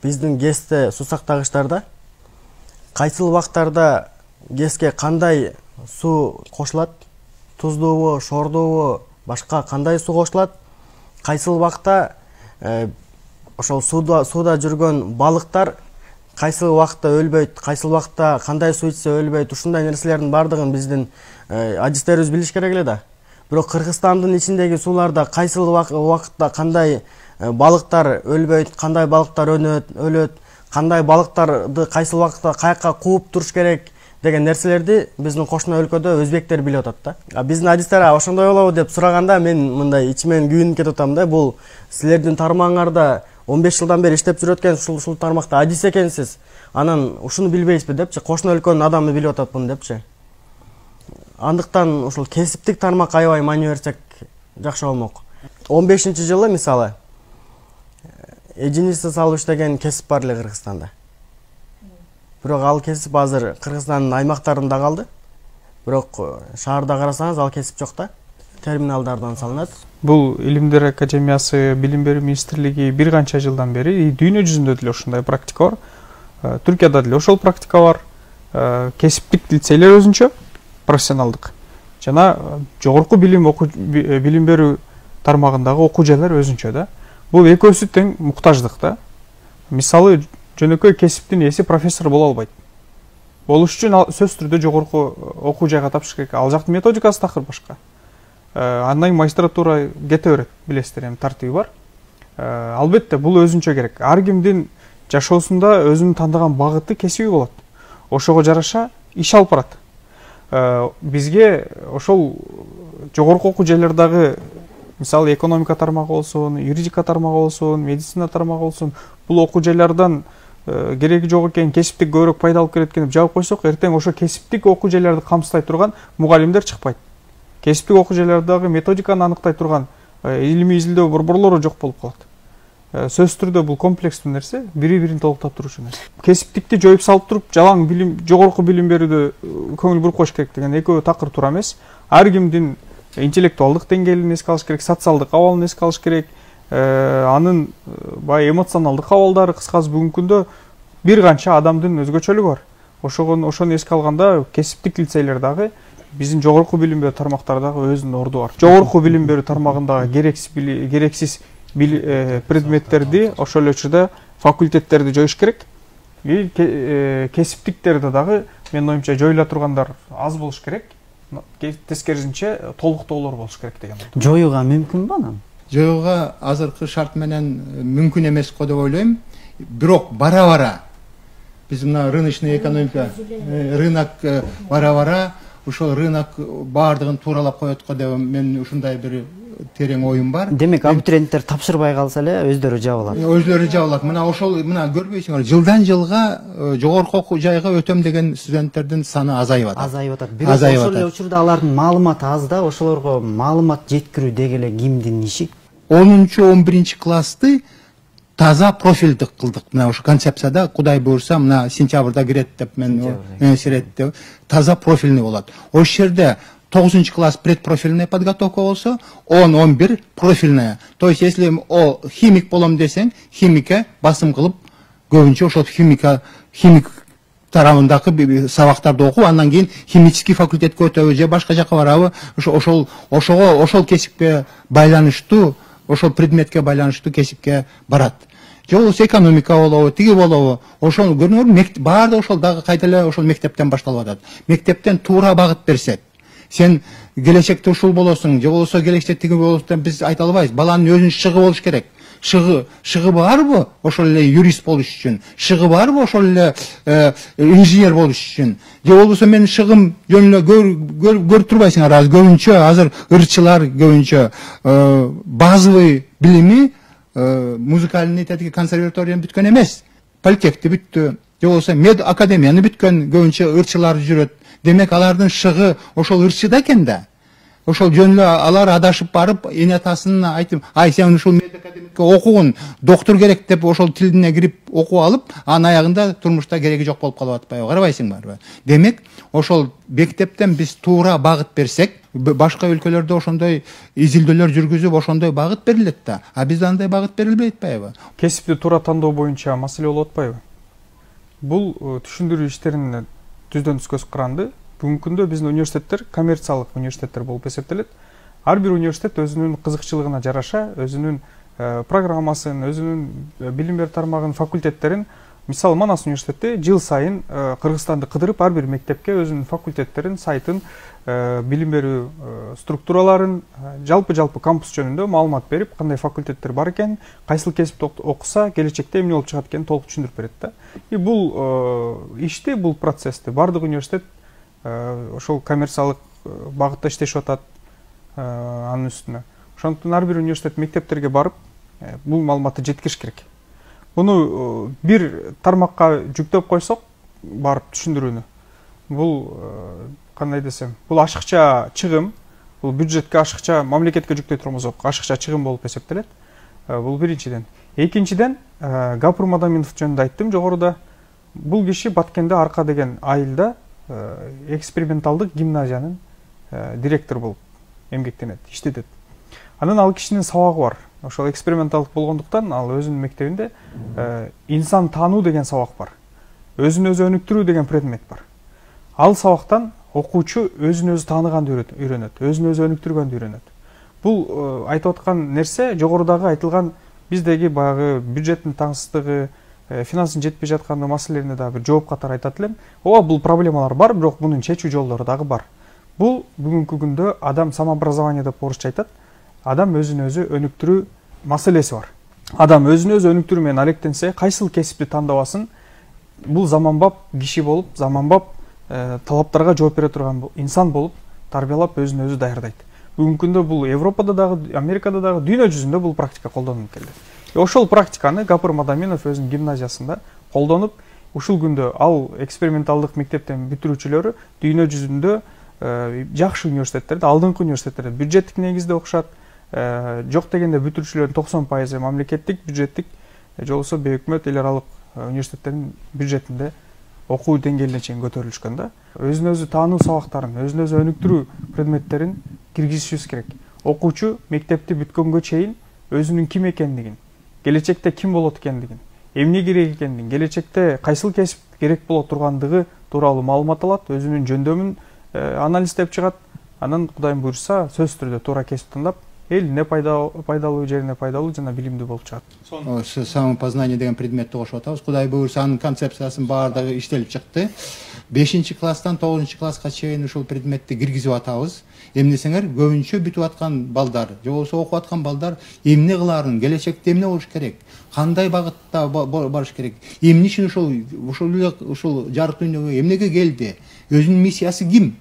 биздин ГЭСте суу сактагычтарда кайсыл убактарда ГЭСке кандай суу кошулат? Туздуубу, шордуубу, башка кандай суу кошулат? Кайсыл убакта ошол суда жүргөн балыктар кайсыл убакта өлбөйт, кайсыл убакта кандай суу ичсе өлбөйт, ушундай нерселердин бардыгын биздин адистерибиз билиш керек эле да. Бирок Кыргызстандын ичиндеги сууларда кайсыл убакытта кандай балыктар өлбөйт, кандай балыктар өлөт, кандай балыктарды кайсыл убакытта каяка кууп туруш керек деген нерселерди биздин кошуна өлкөдө өзбектер билип атат да. Биздин адистер ошондой болобу деп сураганда мен мындай ичимен күйүнүп кетип атам да. Бул силердин тармагыңарда 15 жылдан бери иштеп жүрөт экен, ушул тармакта адис экенсиз. Анан ушуну билбейсизби депчи, кошуна өлкөнүн адамы билип атат буну депчи. Андыктан ушул кесиптик тармак аябай маани берсек жакшы болмок. 15-жылы мисалы эжинисти салып иштеген кесип бар эле Кыргызстанда. Бирок ал кесип азыр Кыргызстандын аймактарында калды. Бирок шаарда карасаңыз ал кесип жок да. Терминалдардан салынат. Бул Илимдер академиясы, Билим берүү министрлиги бир канча жылдан бери дүйнө жүзүндө деле ошондой практика бар. Түркияда деле ошол практика бар. Кесиптик лицейлер өзүнчө, профессионалдык жана жогорку билим берүү тармагындагы окуу-жайлар өзүнчө да. Бул экөөсү тең муктаждык да. Мисалы жөнөкөй кесиптин ээси профессор боло албайт. Болуш үчүн сөзсүз түрдө жогорку окуу-жайга тапшырыш керек. Ал жактын методикасы такыр башка. Андан магистратура кете берет, билесиздер, эми тартиби бар. Албетте бул өзүнчө керек. Ар кимдин жашоосунда өзүнүн тандаган багыты, кесиби болот. Ошого жараша иш алып барат. Бизге ошол жогорку окуу-жайлардагы мисалы экономика тармагы болсун, юридика тармагы болсун, медицина тармагы болсун, бул окуу-жайлардан кереги жок экен, кесиптик көбүрөөк пайда алып келет экен деп жабып койсок, эртең ошо кесиптик окуу-жайларды камсыздай турган мугалимдер чыкпайт. Кесиптик окуу-жайлардагы методиканы аныктай турган илимий изилдөө борборлору жок болуп калат. Сөзсүз түрдө бул комплекстүү нерсе, бири-бирин толуктап туручу нерсе. Кесиптикти жоюп салып туруп, жалаң билим, жогорку билим берүүдө көңүл буруп коюш керек деген экөө такыр туура эмес. Ар кимдин интеллектуалдык деңгээлин эске алыш керек, социалдык абалын эске алыш керек, анын бай эмоционалдык абалдары, кыскасы бүгүнкү күндө бир канча адамдын өзгөчөлүгү бар. Ошону эске алганда кесиптик лицейлер дагы биздин жогорку билим берүү тармактардагы өзүнүн орду бар. Жогорку билим берүү тармагындагы керексиз предметтерди ошол эле учурда факультеттерди жоюш керек. Кесиптиктерди дагы менин оюмча жоюла тургандар аз болуш керек. Тескерисинче толуктоолор болуш керек деген. Жоюуга мүмкүнбү анан? Жоюуга азыркы шарт менен мүмкүн эмес го деп ойлойм. Бирок бара-бара биз мына рыночный экономика, рынок бара-бара ушол рынок баардыгын тууралап коет го деп мен ушундай бир терең оюм бар. Демек абитуриенттер тапшырбай калса эле өздөрү жабылат. Өздөрү жабылат. Мына ошол көрбөйсүңөр, жылдан жылга жогорку окуу жайга өтөм деген студенттердин саны азайып атат. Азайып атат. Бирок ошол эле учурда алардын маалыматы аз да, ошолорго маалымат жеткирүү деги эле кимдин иши? 10-11 классты таза профилдик кылдык. Мына ошо концепцияда Кудай буйрса мына сентябрда кирет деп мен сиретте таза профильный болот. Ошол жерде 9 класс предпрофильная подготовка болсо, 10-11 профильная. То есть если химик болом десең, химикке басым кылып көбүнчө ошол химик тарабындагы сабактарды окуп, андан кийин химический факультетке өтөбү же башка жака барабы, ошол кесипке байланыштуу, ошол предметке байланыштуу кесипке барат. Же болбосо экономика болобу, тиги болобу, ошону көрүңөр, баардыгы ошол дагы кайта эле ошол мектептен башталып атат. Мектептен туура багыт берсек, сен келечекте ушул болосуң, же болбосо келечекте тиги болосуң деп биз айта албайбыз. Баланын өзүнүн шыгы болуш керек. Шыгы барбы ошол эле юрист болуш үчүн? Шыгы барбы ошол эле инженер болуш үчүн? Же болбосо менин шыгым жөнүндө көрүп турбайсыңар, көбүнчө азыр ырчылар көбүнчө базовый билими музыкальный тетиги консерваторияны бүткөн эмес, политехти бүттү, же болбосо мед академияны бүткөн көбүнчө ырчылар жүрөт. Демек алардын шыгы ошол ырчыда экен да. ошол жөн эле алар адашып барып эне атасына айтып, ай сен ушул медакадемикке окугун, доктор керек деп ошол тилине кирип окуп алып, анын аягында турмушта кереги жок болуп калып атпайбы, карабайсыңбы? Демек, ошол мектептен биз туура багыт берсек, башка өлкөлөрдө ошондой изилдөөлөр жүргүзүп, ошондой багыт берилет да. А бизде андай багыт берилбей атпайбы? Кесипти туура тандоо боюнча маселе болуп атпайбы? Бул түшүндүрүү иштерин түздөн түз көз кыранды. Бүгүнкү күндө биздин университеттер коммерциялык университеттер болуп эсептелет. Ар бир университет өзүнүн кызыкчылыгына жараша, өзүнүн программасын, өзүнүн билим берүү тармагын, факультеттерин, мисалы Манас университети жыл сайын Кыргызстанды кыдырып ар бир мектепке өзүнүн факультеттерин, сайтын, билим берүү структураларын, жалпы кампус жөнүндө маалымат берип, кандай факультеттер бар экен, кайсыл кесипти окуса келечекте эмне болуп чыгат экенин толук түшүндүрүп берет да. И бул ишти, бул процессти бардык университет ошол коммерциялык багытта иштешип атат анын үстүнө. Ошондуктан ар бир университет мектептерге барып, бул маалыматты жеткириш керек. Буну бир тармакка жүктөп койсок, барып түшүндүрүүнү. Бул кандай десем, бул ашыкча чыгым, бул бюджетке ашыкча, мамлекетке жүктөй турмузок, ашыкча чыгым болуп эсептелет. Бул биринчиден. Экинчиден, Гапур Мадаминов жөнүндө айттым жогоруда. Бул киши Баткенде Арка деген айылда эксперименталдык гимназиянын директору болуп эмгектенет, иштетет. Анан ал кишинин сабагы бар. Ошол эксперименталдык болгондуктан ал өзүнүн мектебинде инсан таануу деген сабак бар. Өзүн өзү өнүктүрүү деген предмет бар. Ал сабактан окуучу өзүн өзү тааныганды үйрөнөт, өзүн өзү өнүктүргөндү үйрөнөт. Бул айтып аткан нерсе жогорудагы айтылган биздеги баягы бюджеттин таңсыздыгы, финанстын жетпей жаткан маселелерине дагы бир жооп катары айтат элем. Ооба, бул проблемалар бар, бирок мунун чечүү жолдору дагы бар. Бул бүгүнкү күндө адам самообразование деп орусча айтат. Адам өзүн өзү өнүктүрүү маселеси бар. Адам өзүн өзү өнүктүрүү менен алектенсе, кайсыл кесипти тандабасын, бул заманбап киши болуп, заманбап талаптарга жооп бере турган инсан болуп, тарбиялап өзүн өзү даярдайт. Бүгүнкү күндө бул Европада дагы, Америкада дагы, дүйнө жүзүндө бул практика колдонулуп келди. Ошол практиканы Гапур Мадаминов өзүнүн гимназиясында колдонуп, ушул күндө ал эксперименталдык мектептен бүтүрүүчүлөрү дүйнө жүзүндө жакшы университеттерде, алдыңкы университеттерде бюджеттик негизде окушат. Жок дегенде бүтүрүүчүлөрдүн 90% мамлекеттик, бюджеттик, же болбосо бейөкмөт эл аралык университеттердин бюджетинде окуу деңгээлине чейин көтөрүлүшкөн да. Өзүн өзү таануу сабактарын, өзүн өзү өнүктүрүү предметтерин киргизишибиз керек. Окуучу мектепти бүткөнгө чейин өзүнүн ким экендигин, келечекте ким болот экендигин, эмне керек экендигин, келечекте кайсыл кесип керек боло тургандыгы тууралуу маалымат алат, өзүнүн жөндөмүн анализдеп чыгат. Анан Кудайым буйрса, сөзсүз түрдө туура кесип тандап, элине пайдалуу, жерине пайдалуу жана билимдүү болуп чыгат. Самопознание деген предметти окушуп атабыз. Кудай буйрса, анын концепциясын баардыгы иштелип чыкты. 5-класстан 9-класска чейин ушул предметти киргизип атабыз. Эмнесеңер, көбүнчө бүтүп аткан балдар, же болбосо окуп аткан балдар эмне кылаарын, келечекте эмне болуш керек, кандай багытта барыш керек, эмне үчүн ушул жарык дүйнөгө эмнеге келди, өзүнүн миссиясы ким,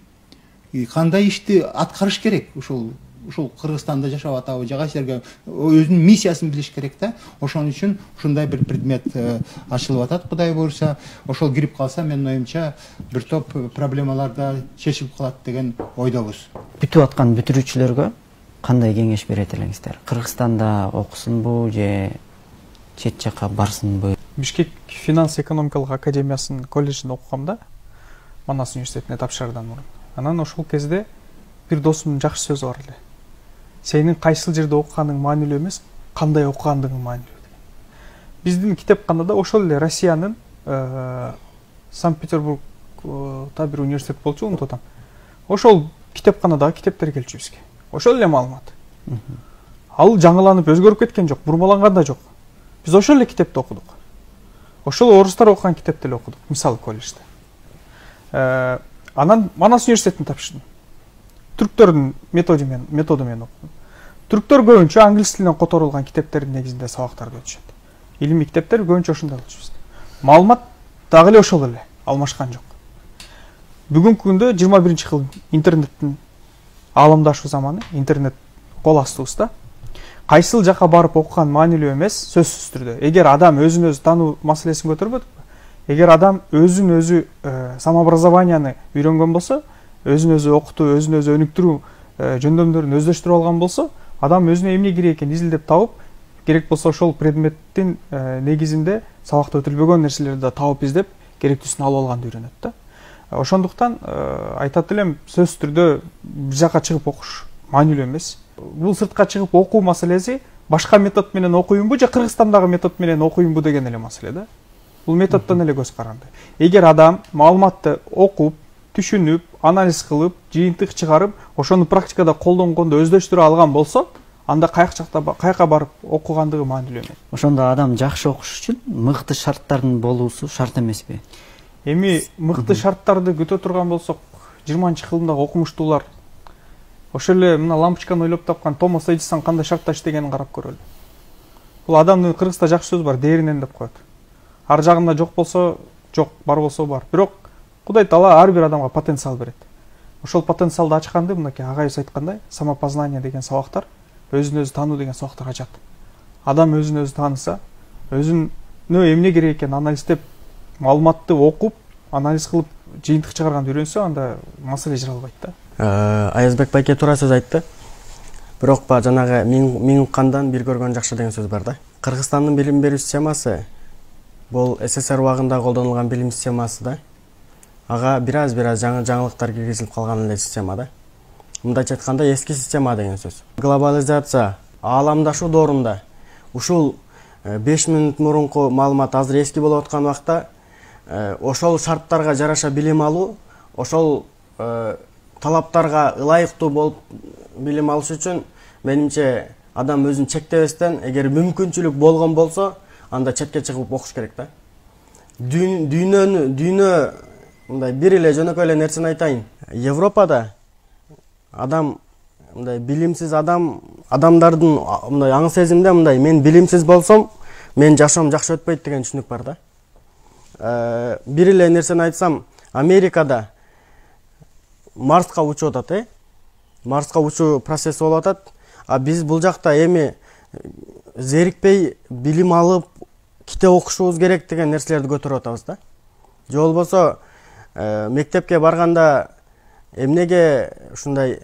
кандай ишти аткарыш керек, ушул Кыргызстанда жашап атабы, жагай жерге өзүнүн миссиясын билиш керек да. Ошон үчүн ушундай бир предмет ачылып атат, Кудай буйрса. Ошол кирип калса, менин оюмча, бир топ проблемалар да чечилип калат деген ойдобуз. Бүтүп аткан бүтүрүүчүлөргө кандай кеңеш берет элеңиздер? Кыргызстанда окусунбу же чет жакка барсынбы? Бишкек финанс экономикалык академиясынын колледжинде окугамда, Манас университетине тапшырардан мурун. Анан ошол кезде бир досумдун жакшы сөзү бар эле. Сенин кайсыл жерде окуганың маанилүү эмес, кандай окугандыгың маанилүү деген. Биздин китепканада ошол эле Россиянын Санкт-Петербургда бир университет болчу, унутуп атам. Ошол китепканадагы китептер келчү бизге. Ошол эле маалымат. Ал жаңыланып өзгөрүп кеткен жок, бурмаланган да жок. Биз ошол эле китепти окудук. Ошол орустар окуган китепти эле окудук, мисалы колледжде. Анан Манас университетин тапшырдым. Түрктөрдүн методу менен окудум. Түрктөр көбүнчө англис тилинен которулган китептердин негизинде сабактарды өтүшөт. Илимий китептер көбүнчө ошондой болчу бизде. Маалымат дагы эле ошол эле, алмашкан жок. Бүгүнкү күндө 21-кыл интернеттин аламдашуу заманы, интернет кол астыбызда. Кайсыл жака барып окуган маанилүү эмес, сөзсүз түрдө. Эгер адам өзүн өзү таануу маселесин көтөрбөдүкпү? Эгер адам өзүн өзү самообразованияны үйрөнгөн болсо, өзүн өзү окутуу, өзүн өзү өнүктүрүү жөндөмдөрүн өздөштүрүп алган болсо, адам өзүнө эмне керек экенин изилдеп табып, керек болсо ошол предметтин негизинде сабакта өтүлбөгөн нерселерди да табып издеп, керектүүсүн алып алганды үйрөнөт да. Ошондуктан айтат элем, сөзсүз түрдө бир жака чыгып окуш маанилүү эмес. Бул сыртка чыгып окуу маселеси башка метод менен окуймбу же Кыргызстандагы метод менен окуймбу деген эле маселе да. Бул методдон эле көз каранды. Эгер адам маалыматты окуп, түшүнүп, анализ кылып, жыйынтык чыгарып, ошону практикада колдонгондо өздөштүрө алган болсо, анда каяка барып окугандыгы маанилүү эмес. Ошондо адам жакшы окуш үчүн мыкты шарттардын болуусу шарт эмеспи? Эми мыкты шарттарды күтө турган болсок, 20-кылымдагы окумуштуулар ошол эле мына лампочканы ойлоп тапкан Томас Эдисон кандай шартта иштегенин карап көрөлү. Бул адамдын кыргызча жакшы сөз бар, дээринен деп коет. Ар жагында жок болсо жок, бар болсо бар. Бирок Кудай Таала ар бир адамга потенциал берет. Ошол потенциалды ачканды мынакей агайыбыз айткандай, самопознание деген сабактар, өзүн өзү таануу деген сабактар ачат. Адам өзүн өзү тааныса, өзүнө эмне керек экенин анализдеп, маалыматты окуп, анализ кылып, жыйынтык чыгарганды үйрөнсө, анда маселе жаралбайт да. Аязбек байке туура сөз айтты. Бирок жанагы миң уккандан бир көргөн жакшы деген сөз бар да. Кыргызстандын билим берүү системасы бул СССР убагында колдонулган билим системасы да. Ага бир жаңылыктар киргизилип калган эле система да. Мындайча айтканда эски система деген сөз. Глобализация, ааламдашуу доорунда ушул 5 мүнөт мурунку маалымат азыр эски болуп аткан убакта ошол шарттарга жараша билим алуу, ошол талаптарга ылайыктуу болуп билим алыш үчүн менимче адам өзүн чектебестен, эгер мүмкүнчүлүк болгон болсо, анда четке чыгып окуш керек да. Дүйнө мындай бир эле жөнөкөй эле нерсени айтайын. Европада адам мындай билимсиз адамдардын мындай аң сезимде мындай мен билимсиз болсом, мен жашоом жакшы өтпөйт деген түшүнүк бар да. Бир эле нерсени айтсам, Америкада Марска учуп атат, Марска учуу процесси болуп атат. А биз бул жакта эми зерикпей билим алып, китеп окушубуз керек деген нерселерди көтөрүп атабыз да. Же болбосо мектепке барганда эмнеге ушундай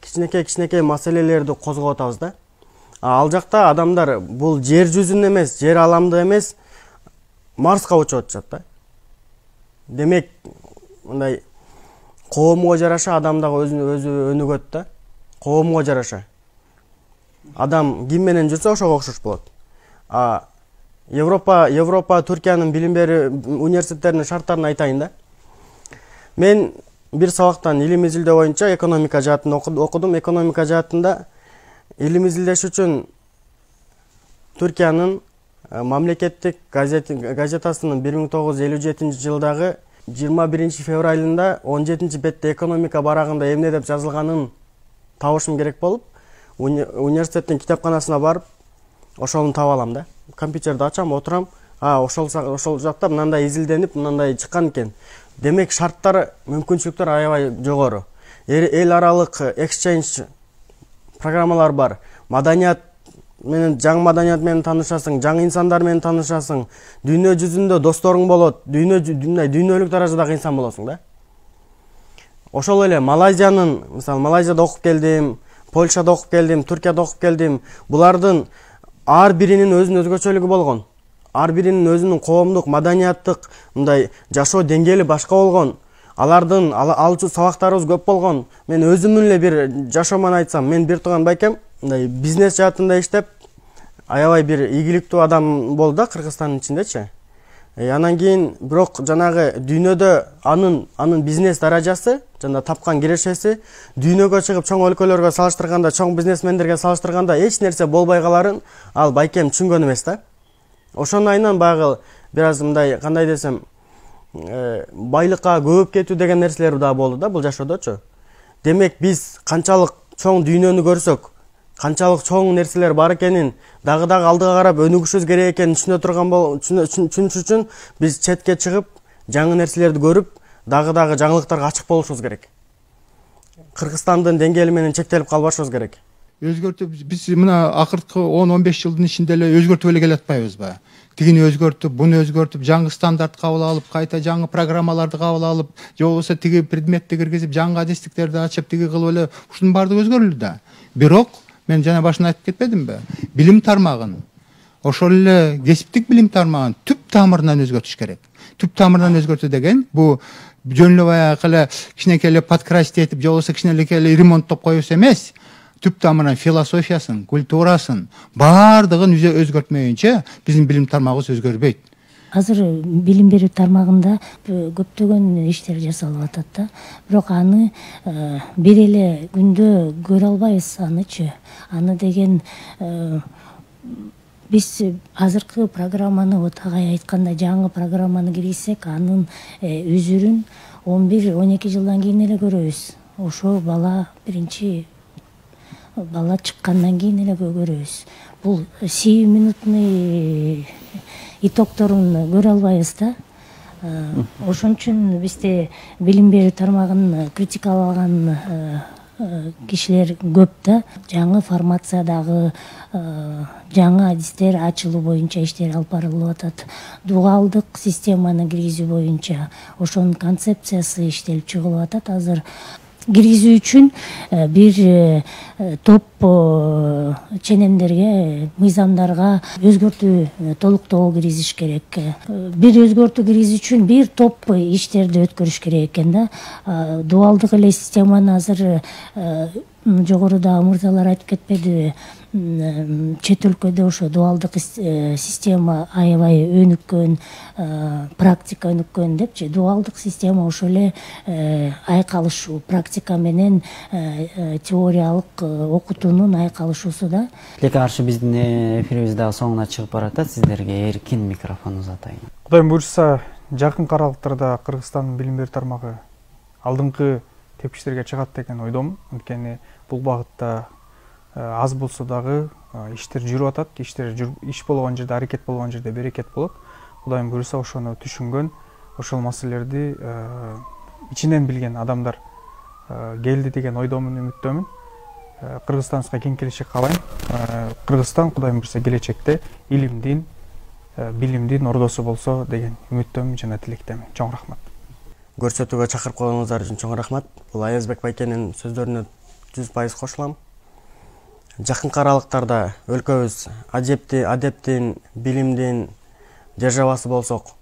кичинекей маселелерди козгоп атабыз да. Ал жакта адамдар бул жер жүзүн эмес, жер аламды эмес, Марска учуп атышат да. Демек, мындай коомго жараша адам дагы өзү өнүгөт да. Коомго жараша. Адам ким менен жүрсө ошого окшош болот. Европа, Түркиянын билим берүү университеттеринин шарттарын айтайын да. Мен бир сабактан илим изилдөө боюнча экономика жаатын окудум. Экономика жаатында илим изилдеш үчүн Түркиянын мамлекеттик газетасынын 1957 жылдагы 21 февралында 17 бетте экономика барагында эмне деп жазылганын табышым керек болуп, университеттин китепканасына барып, ошону таап алам да. Компьютерди ачам, отурам, ошол жакта мындай изилденип, мындай чыккан экен. Демек шарттар, мүмкүнчүлүктөр аябай жогору. Эл аралык exchange программалар бар. Жаңы маданият менен таанышасың, жаңы инсандар менен таанышасың, дүйнө жүзүндө досторуң болот, дүйнөлүк даражадагы инсан болосуң да. Ошол эле Малайзияда окуп келдим, Польшада окуп келдим, Түркияда окуп келдим. Булардын ар биринин өзүнүн өзгөчөлүгү болгон. Ар биринин өзүнүн коомдук, маданияттык мындай жашоо деңгээли башка болгон. Алардын алчу сабактарыбыз көп болгон. Мен өзүмдүн эле бир жашооман айтсам, мен бир тууган байкем мындай бизнес жаатында иштеп, аябай бир ийгиликтүү адам болду да Кыргызстандын ичиндечи. Анан кийин бирок жанагы дүйнөдө анын бизнес даражасы, жана тапкан кирешеси дүйнөгө чыгып чоң өлкөлөргө салыштырганда, чоң бизнесмендерге салыштырганда эч нерсе болбой каларын ал байкем түшүнгөн эмес да. Ошонун айынан багы бир аз мындай кандай десем, байлыкка көбөп кетүү деген нерселер да болду да бул жашоодочу. Демек биз канчалык чоң дүйнөнү көрсөк, канчалык чоң нерселер бар экенин, дагы алдыга карап өнүгүшүбүз керек экенин түшүнүш үчүн биз четке чыгып, жаңы нерселерди көрүп, дагы жаңылыктарга ачык болушубуз керек. Кыргызстандын деңгээли менен чектелип калбашыбыз керек. Биз мына акыркы 10-15 жылдын ичинде эле өзгөртүп эле келатпайбызбы? тигини өзгөртүп, буну өзгөртүп, жаңы стандарт кабыл алып, кайта жаңы программаларды кабыл алып, же болбосо тиги предметти киргизип, жаңы адистиктерди ачып, тиги кылып эле ушунун баардыгы өзгөрүлдү да. Бирок мен жана башында айтып кетпедимби? Билим тармагын, ошол эле кесиптик билим тармагын түп тамырынан өзгөртүш керек. Түп тамырынан өзгөртүү деген бул жөн эле баягы эле кичинекей эле подкрасить этип, же болбосо кичинекей эле ремонттоп коюш эмес. Түп тамырынан философиясын, культурасын баардыгын өзгөртмөйүнчө биздин билим тармагыбыз өзгөрбөйт. Азыр билим берүү тармагында көптөгөн иштер жасалып атат да. Бирок аны бир эле күндө көрө албайбыз анычы. Аны деген биз азыркы программаны Агай айткандай жаңы программаны киргизсек, анын үзүрүн 11-12 жылдан кийин эле көрөбүз. Ошо биринчи бала чыккандан кийин эле көрөбүз. Бул минутный итогторун көрө албайбыз да. Ошон үчүн бизде билим берүү тармагын критикалаган кишилер көп да. Жаңы формациядагы жаңы адистер ачылуу боюнча иштер алып барылып атат. Дуалдык системаны киргизүү боюнча ошонун концепциясы иштелип чыгылып атат. Азыр киргизүү үчүн бир топ ченемдерге, мыйзамдарга өзгөртүү, толуктоо киргизиш керек. Бир өзгөртүү киргизүү үчүн бир топ иштерди өткөрүш керек экен да. Дуалдык эле системаны азыр жогоруда мырзалар айтып кетпедиби? Чет өлкөдө ошо дуалдык система аябай өнүккөн, практика өнүккөн депчи. Дуалдык система ошо эле айкалышуу, практика менен теориялык окутуунун айкалышуусу да. Тилекке каршы биздин эфирибиз дагы соңуна чыгып баратат. Сиздерге эркин микрофон узатайын. Кудайым буйрса, жакын аралыктарда Кыргызстандын билим берүү тармагы алдыңкы тепкичтерге чыгат деген ойдомун. Анткени бул багытта аз болсо дагы иштер жүрүп атат. Иш болгон жерде, аракет болгон жерде берекет болот. Кудайым буйрса, ошону түшүнгөн, ошол маселелерди ичинен билген адамдар келди деген ойдомун, үмүттөмүн. Кыргызстаныбызга кең келечек каалайм. Кыргызстан Кудайым буйрса келечекте илимдин, билимдин ордосу болсо деген үмүттөмүн жана тилектемин. Чоң рахмат. Көрсөтүүгө чакырып койгонуңуздар үчүн чоң рахмат. Бул Аязбек байкенин сөздөрүнө 100% кошулам. Жакынкы аралыктарда өлкөбүз адептин, билимдин державасы болсок,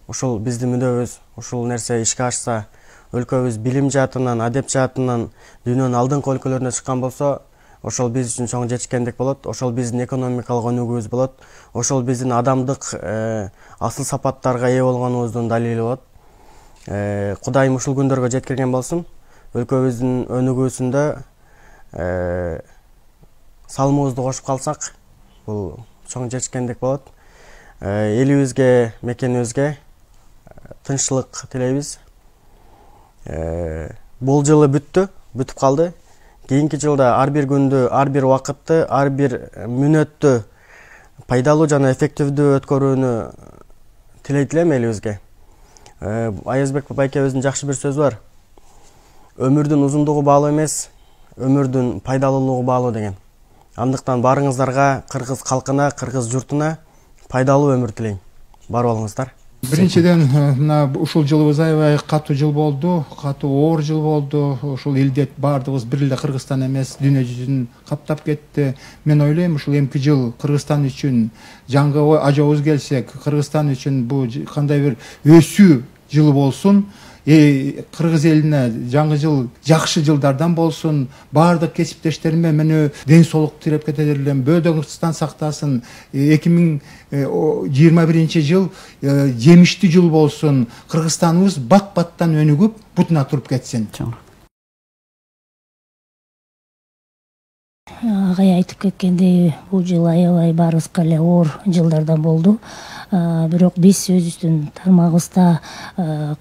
ушул биздин мүнөбүз, ушул нерсе ишке ашса, өлкөбүз билим жаатынан, адеп жаатынан дүйнөнүн алдыңкы өлкөлөрүнө чыккан болсо, ошол биз үчүн чоң жетишкендик болот. Ошол биздин экономикалык өнүгүүбүз болот. Ошол биздин адамдык асыл сапаттарга ээ болгонубуздун далили болот. Кудайым ушул күндөргө жеткирген болсун. Өлкөбүздүн өнүгүүсүндө салымыбызды кошуп калсак, бул чоң жетишкендик болот. Элибизге, мекенибизге тынччылык тилейбиз. Бул жылы бүтүп калды. Кийинки жылда ар бир күндү, ар бир убакытты, ар бир мүнөттү пайдалуу жана эффективдүү өткөрүүнү тилейт элем элибизге. Аязбек байкебиздин жакшы бир сөзү бар. Өмүрдүн узундугу баалуу эмес, өмүрдүн пайдалуулугу баалуу деген. Андыктан барыңыздарга, кыргыз калкына, кыргыз журтуна пайдалуу өмүр тилейм. Бар болуңуздар. Биринчиден, мына ушул жылыбыз аябай катуу жыл болду, катуу оор жыл болду. Ушул илдет баардыгыбыз бир эле Кыргызстан эмес, дүйнө жүзүн каптап кетти. Мен ойлойм, ушул эмки жыл Кыргызстан үчүн жаңы ажообуз келсек, Кыргызстан үчүн бул кандай бир өсүү жылы болсун. Кыргыз элине жаңы жыл жакшы жылдардан болсун. Баардык кесиптештериме мен ден соолук тилеп кетелим. Бөөдөгүстан сактасын. 2021 жыл жемиштүү жыл болсун. Кыргызстаныбыз бат-баттан өнүгүп, бутуна туруп кетсин. Агай айтып кеткендей, бул жыл аябай баарыбызга эле оор жылдардан болду. бирок биз өзүбүздүн тармагыбызда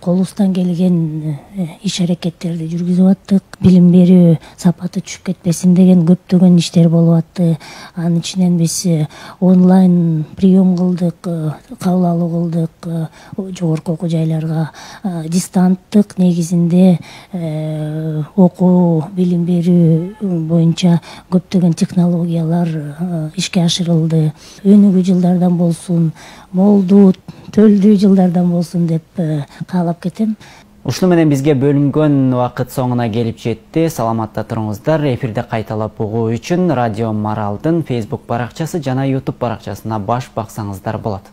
колубуздан келген иш аракеттерди жүргүзүп аттык. Билим берүү сапаты түшүп кетпесин деген көптөгөн иштер болуп атты. Анын ичинен биз онлайн прием кылдык, кабыл алуу кылдык жогорку окуу жайларга. Дистанттык негизинде окуу, билим берүү боюнча көптөгөн технологиялар ишке ашырылды. Өнүгүү жылдардан болсун, молдуу, төлдүү жылдардан болсун деп каалап кетем. Ушуну менен бизге бөлүнгөн убакыт соңуна келип жетти. Саламатта туруңуздар. Эфирде кайталап угуу үчүн Радио Маралдын Facebook баракчасы жана YouTube баракчасына баш баксаңыздар болот.